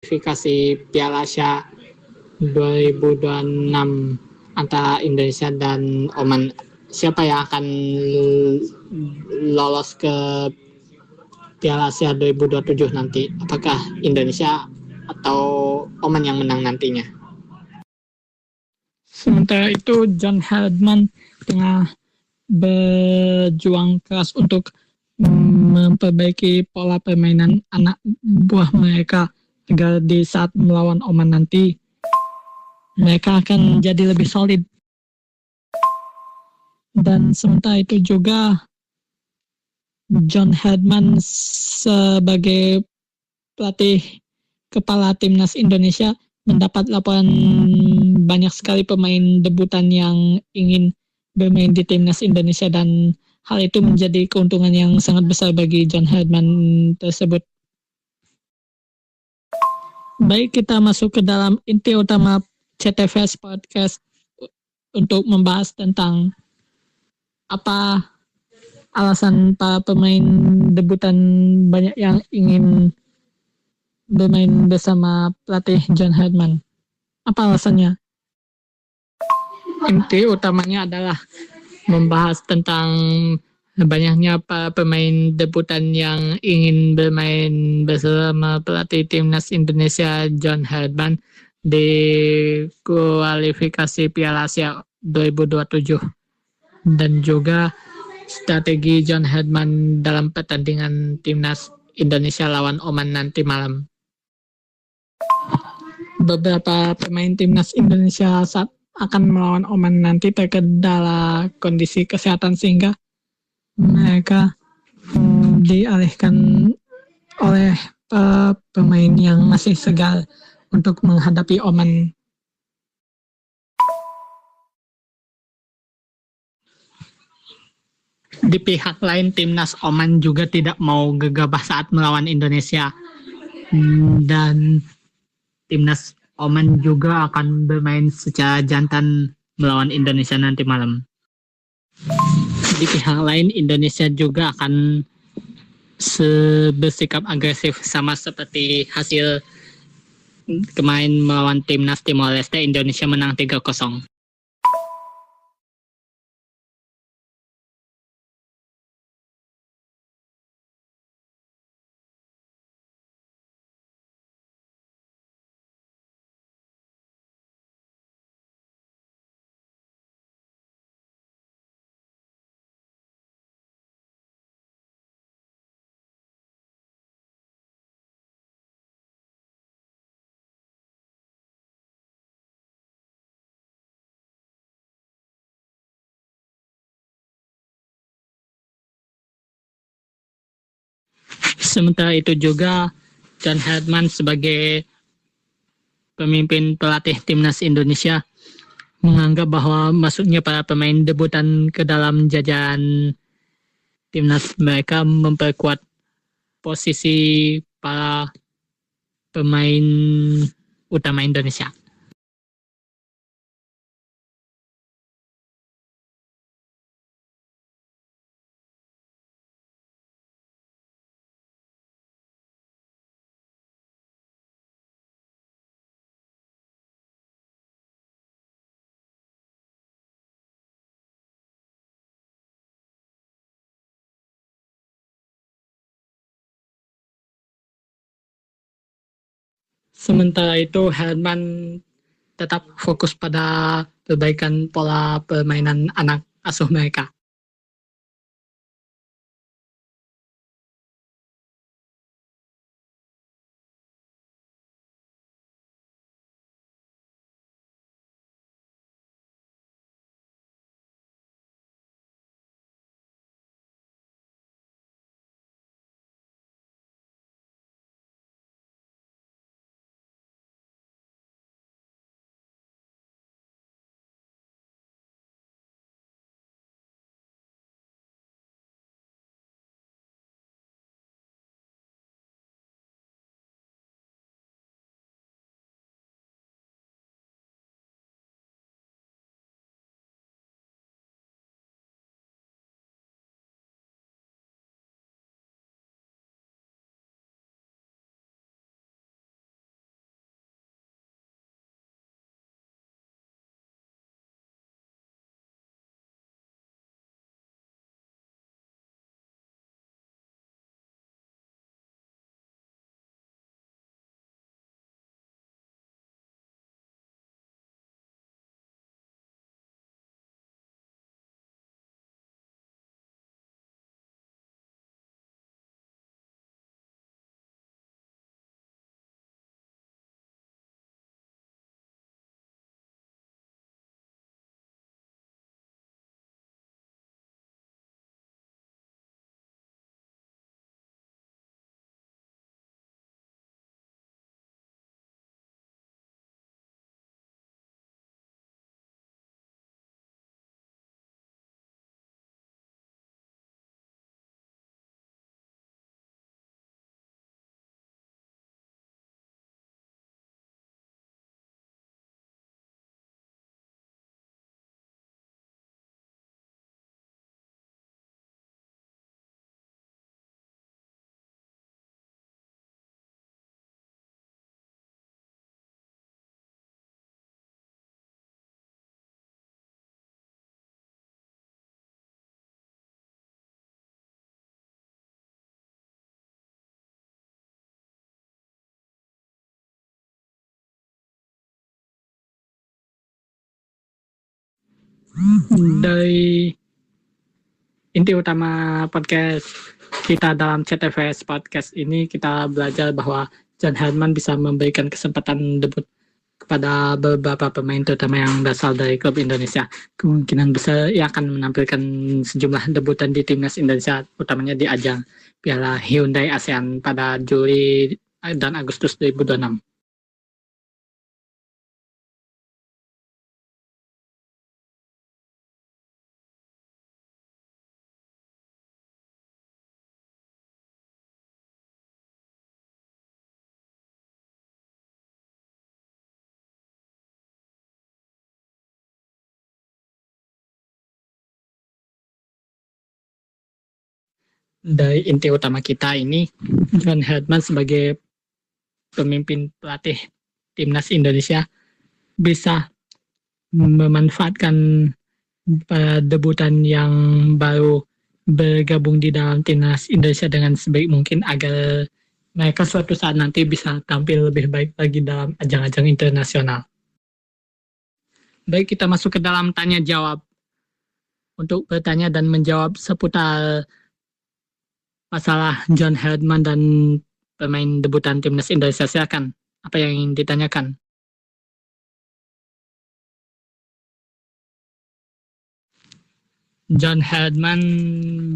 kualifikasi Piala Asia 2026 antara Indonesia dan Oman. Siapa yang akan lolos ke Piala Asia 2027 nanti? Apakah Indonesia atau Oman yang menang nantinya? Sementara itu, John Herdman tengah berjuang keras untuk memperbaiki pola permainan anak buah mereka agar di saat melawan Oman nanti mereka akan jadi lebih solid. Dan sementara itu juga John Herdman sebagai pelatih kepala timnas Indonesia mendapat laporan banyak sekali pemain debutan yang ingin bermain di timnas Indonesia dan hal itu menjadi keuntungan yang sangat besar bagi John Herdman tersebut. Baik, kita masuk ke dalam inti utama CTVS Podcast untuk membahas tentang apa alasan para pemain debutan banyak yang ingin bermain bersama pelatih John Herdman. Apa alasannya? Inti utamanya adalah membahas tentang banyaknya para pemain debutan yang ingin bermain bersama pelatih timnas Indonesia John Herdman di kualifikasi Piala Asia 2027 dan juga strategi John Herdman dalam pertandingan timnas Indonesia lawan Oman nanti malam. Beberapa pemain timnas Indonesia saat akan melawan Oman nanti terkendala kondisi kesehatan sehingga mereka dialihkan oleh pemain yang masih segar untuk menghadapi Oman. Di pihak lain, timnas Oman juga tidak mau gegabah saat melawan Indonesia. Dan timnas Oman juga akan bermain secara jantan melawan Indonesia nanti malam. Di pihak lain, Indonesia juga akan bersikap agresif sama seperti hasil kemarin melawan timnas Timor Leste. Indonesia menang 3-0. Sementara itu juga John Herdman sebagai pemimpin pelatih timnas Indonesia menganggap bahwa masuknya para pemain debutan ke dalam jajaran timnas mereka memperkuat posisi para pemain utama Indonesia. Sementara itu Herdman tetap fokus pada perbaikan pola permainan anak asuh mereka. Dari inti utama podcast kita dalam CTVS Podcast ini, kita belajar bahwa John Herdman bisa memberikan kesempatan debut kepada beberapa pemain terutama yang berasal dari klub Indonesia. Kemungkinan besar ia akan menampilkan sejumlah debutan di timnas Indonesia, utamanya di ajang Piala Hyundai ASEAN pada Juli dan Agustus 2026. Dari inti utama kita ini, John Herdman sebagai pemimpin pelatih timnas Indonesia bisa memanfaatkan debutan yang baru bergabung di dalam timnas Indonesia dengan sebaik mungkin agar mereka suatu saat nanti bisa tampil lebih baik lagi dalam ajang-ajang internasional. Baik, kita masuk ke dalam tanya jawab. Untuk bertanya dan menjawab seputar masalah John Herdman dan pemain debutan timnas Indonesia, silakan. Apa yang ingin ditanyakan? John Herdman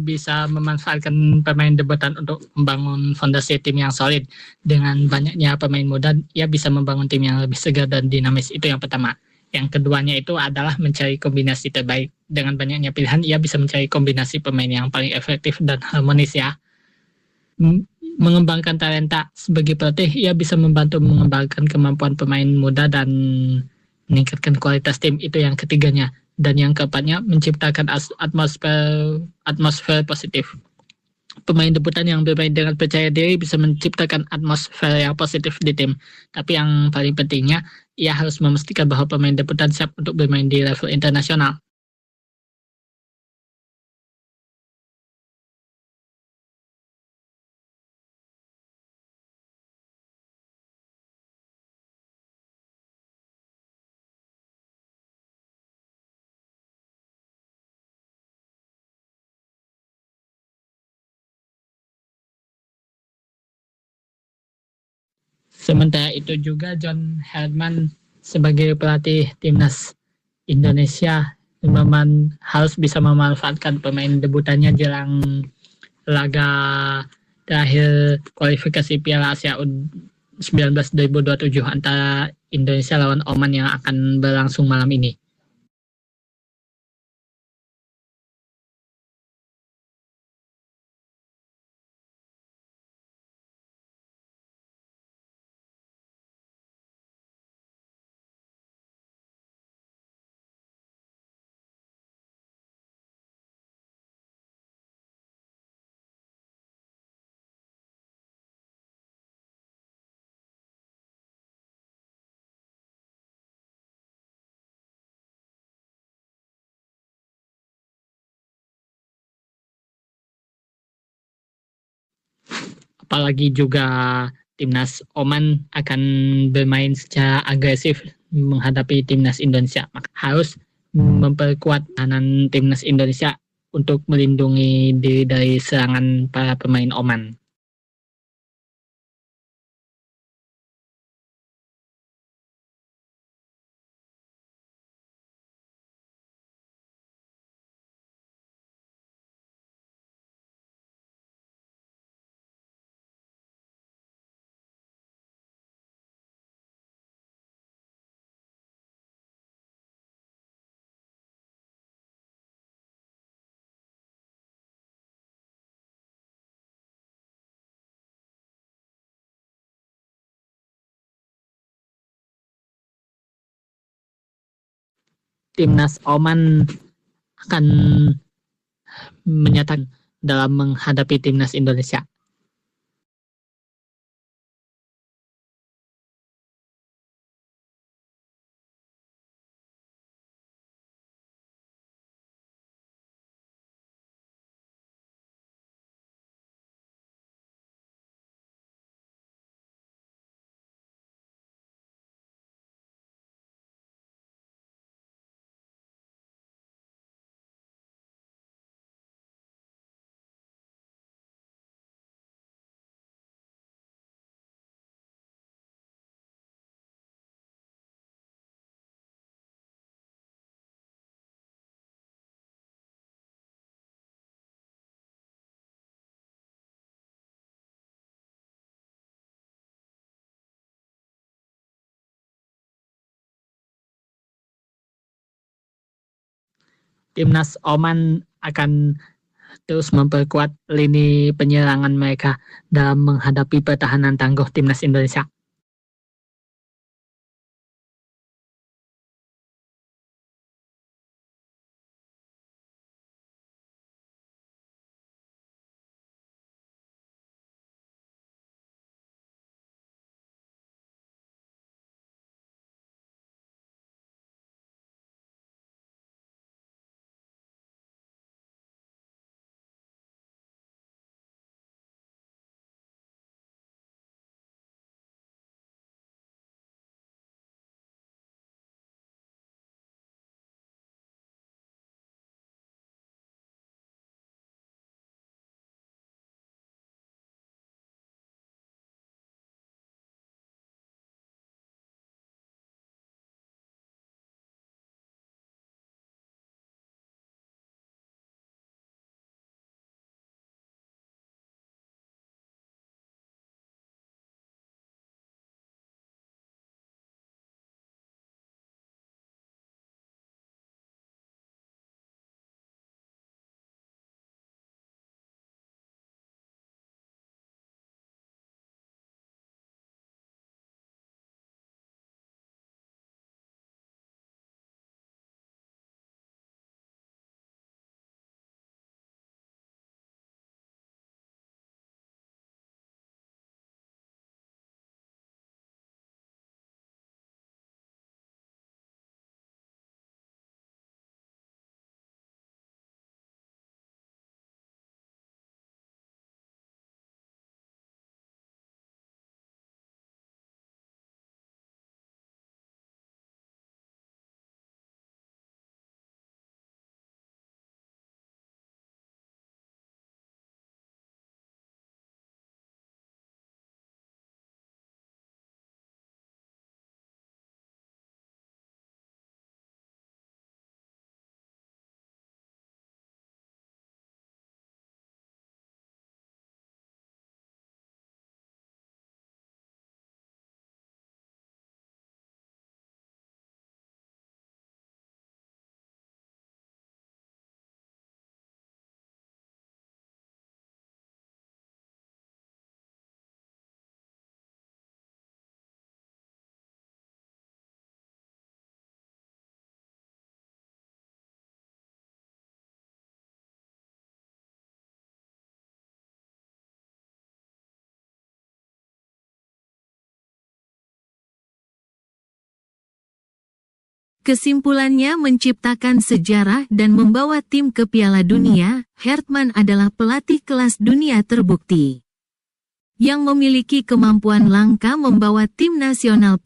bisa memanfaatkan pemain debutan untuk membangun fondasi tim yang solid. Dengan banyaknya pemain muda, ia bisa membangun tim yang lebih segar dan dinamis. Itu yang pertama. Yang keduanya itu adalah mencari kombinasi terbaik. Dengan banyaknya pilihan, ia bisa mencari kombinasi pemain yang paling efektif dan harmonis ya. Mengembangkan talenta sebagai pelatih, ia bisa membantu mengembangkan kemampuan pemain muda dan meningkatkan kualitas tim. Itu yang ketiganya. Dan yang keempatnya, menciptakan atmosfer positif. Pemain debutan yang bermain dengan percaya diri bisa menciptakan atmosfer yang positif di tim. Tapi yang paling pentingnya, ia harus memastikan bahwa pemain debutan siap untuk bermain di level internasional. Sementara itu juga John Herdman sebagai pelatih timnas Indonesia harus bisa memanfaatkan pemain debutannya jelang laga terakhir kualifikasi Piala Asia U19 2027 antara Indonesia lawan Oman yang akan berlangsung malam ini. Apalagi juga timnas Oman akan bermain secara agresif menghadapi timnas Indonesia. Maka harus memperkuat tahanan timnas Indonesia untuk melindungi diri dari serangan para pemain Oman. Timnas Oman akan menyatakan dalam menghadapi timnas Indonesia. timnas Oman akan terus memperkuat lini penyerangan mereka dalam menghadapi pertahanan tangguh timnas Indonesia. Kesimpulannya menciptakan sejarah dan membawa tim ke Piala Dunia, Hertman adalah pelatih kelas dunia terbukti yang memiliki kemampuan langka membawa tim nasional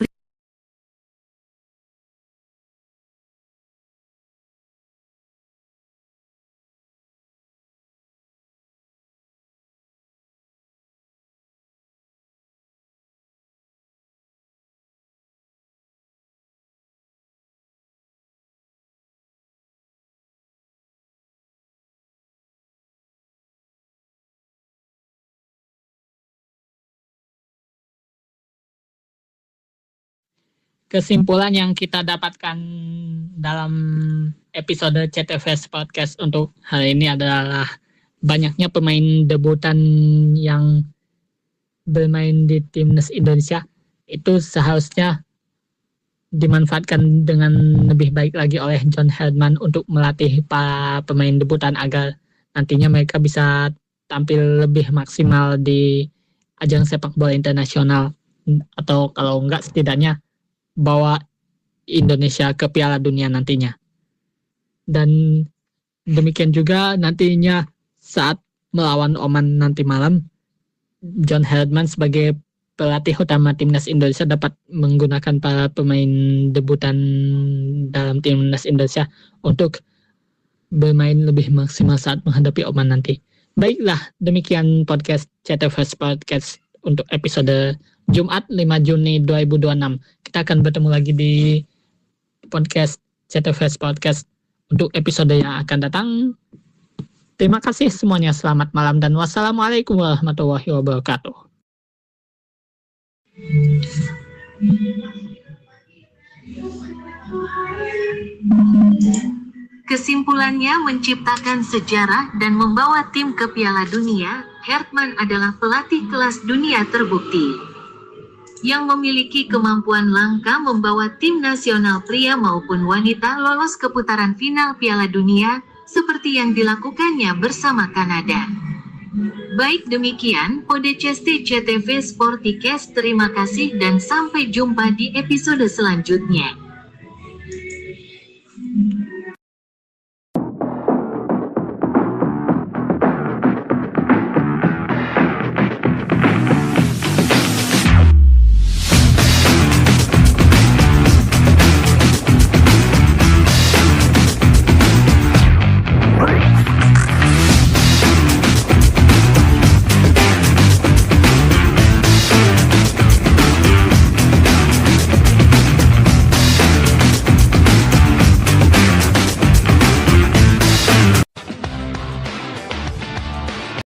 Kesimpulan yang kita dapatkan dalam episode CTFS Podcast untuk hari ini adalah banyaknya pemain debutan yang bermain di timnas Indonesia itu seharusnya dimanfaatkan dengan lebih baik lagi oleh John Herdman untuk melatih para pemain debutan agar nantinya mereka bisa tampil lebih maksimal di ajang sepak bola internasional, atau kalau enggak setidaknya bawa Indonesia ke Piala Dunia nantinya. Dan demikian juga nantinya saat melawan Oman nanti malam, John Herdman sebagai pelatih utama timnas Indonesia dapat menggunakan para pemain debutan dalam timnas Indonesia untuk bermain lebih maksimal saat menghadapi Oman nanti. Baiklah, demikian podcast CTFS Podcast untuk episode Jumat 5 Juni 2026. Kita akan bertemu lagi di podcast CTFS Podcast untuk episode yang akan datang. Terima kasih semuanya. Selamat malam dan wassalamualaikum warahmatullahi wabarakatuh. Kesimpulannya menciptakan sejarah dan membawa tim ke Piala Dunia, Hertman adalah pelatih kelas dunia terbukti yang memiliki kemampuan langka membawa tim nasional pria maupun wanita lolos ke putaran final Piala Dunia, seperti yang dilakukannya bersama Kanada. Baik demikian, podcast CTV Sporticast, terima kasih dan sampai jumpa di episode selanjutnya.